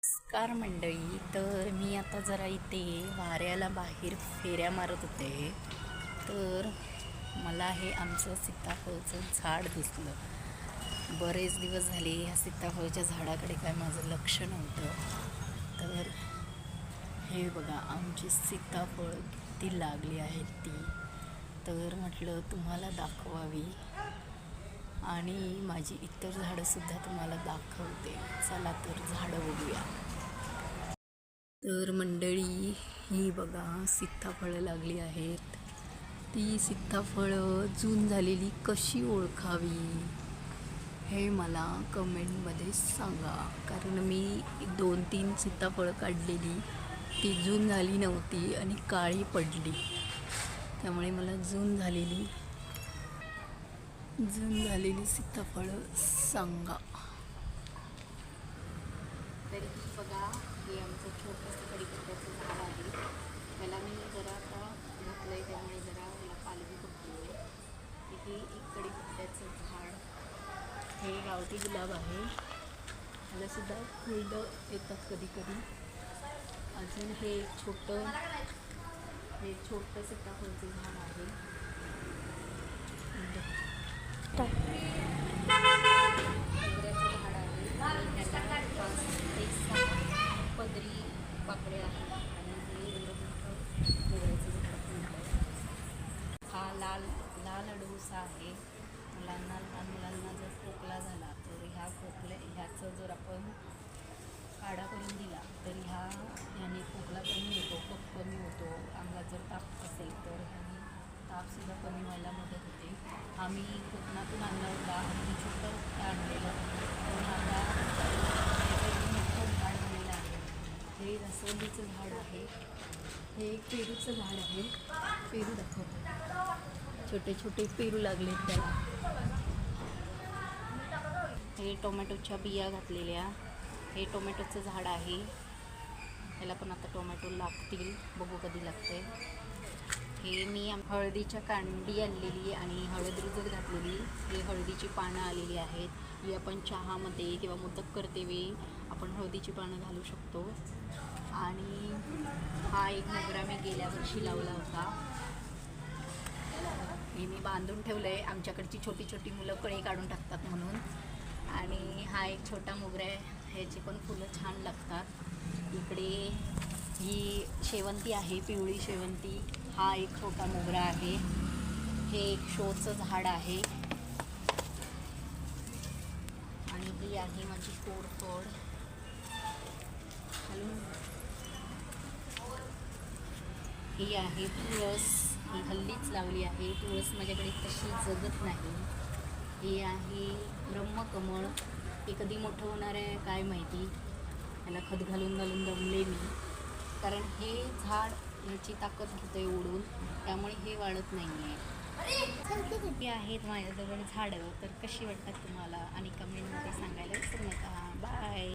नमस्कार मंडळी. तर मी आता जरा इथे वाऱ्याला बाहेर फेऱ्या मारत होते, तर मला हे आमचं सीताफळचं झाड दिसलं. बरेच दिवस झाले ह्या सीताफळच्या झाडाकडे काय माझं लक्ष नव्हतं. तर हे बघा आमची सीताफळ किती लागली आहेत ती. तर म्हटलं तुम्हाला दाखवावी आणि माझी इतर झाडंसुद्धा तुम्हाला दाखवते. चला तर झाडं बघूया. तर मंडळी ही बघा सीताफळं लागली आहेत. ती सीताफळं जून झालेली कशी ओळखावी हे मला कमेंटमध्ये सांगा. कारण मी 2-3 सीताफळं काढलेली, ती जून झाली नव्हती आणि काळी पडली. त्यामुळे मला जून झालेली सीताफळं सांगा. तरी बघा हे आमचं छोटंसं कडीपत्त्याचं झाड आहे. त्याला मी जरा आता घातलं आहे, त्यामुळे जरा मला पालवी फुटली आहे. इथे एक कडीपत्त्याचं झाड, हे गावठी गुलाब आहे. त्यालासुद्धा फुलं येतात कधी कधी. अजून हे छोटं सीताफळचं झाड आहे. मोगऱ्याचं झाड आहे आणि त्याला 5 ते 6 पदरी पाकळ्या आहेत आणि हे एवढं मोठं मोगऱ्याचं झाड पण आहे. हा लाल अडूसा आहे. लहान मुलांना जर खोकला झाला तर ह्याचं जर आपण काढा करून दिला तर ह्याने खोकला कमी होतो, कफ कमी होतो. अंगात जर ताप असेल तर ह्याने तापसुद्धा कमी व्हायला मदत होते. आम्ही कोकणातून आणला होता आणि छोटं आणलेलं, पण आता त्याचं मोठं झाड झालेलं आहे. हे रसवंदीचं झाड आहे. हे एक पेरूचं झाड आहे. पेरू दाखव, छोटे छोटे पेरू लागले त्याला. हे टोमॅटोच्या बिया घातलेल्या. हे टोमॅटोचं झाड आहे. त्याला पण आता टोमॅटो लागतील, बघू कधी लागते. हे मी हळदीच्या कांडी आणलेली आणि हळद रुजत घातलेली. हे हळदीची पानं आलेली आहेत. ही आपण चहामध्ये किंवा मोदक करते वेळी आपण हळदीची पानं घालू शकतो. आणि हा एक मोगरा मी गेल्या वर्षी लावला होता. हे मी बांधून ठेवलं आहे. आमच्याकडची छोटी छोटी मुलं कळी काढून टाकतात म्हणून. आणि हा एक छोटा मोगरा आहे. ह्याची पण फुलं छान लागतात. इकडे ही शेवंती आहे, पिवळी शेवंती. हा एक छोटा मोगरा आहे. हे एक शोचं झाड आहे. आणि ही आहे माझी कोरफड. ही आहे तुळस. ही हल्लीच लावली आहे. तुळस माझ्याकडे तशी जगत नाही. हे आहे ब्रह्मकमळ. हे कधी मोठं होणार आहे काय माहिती. त्याला खत घालून दमले मी, कारण हे झाड ह्याची ताकद घेते ओढून, त्यामुळे हे वाढत नाही आहे. आहेत माझ्याजवळ झाडं, तर कशी वाटतात तुम्हाला आणि कमेंटमध्ये सांगायला विसरू नका. बाय.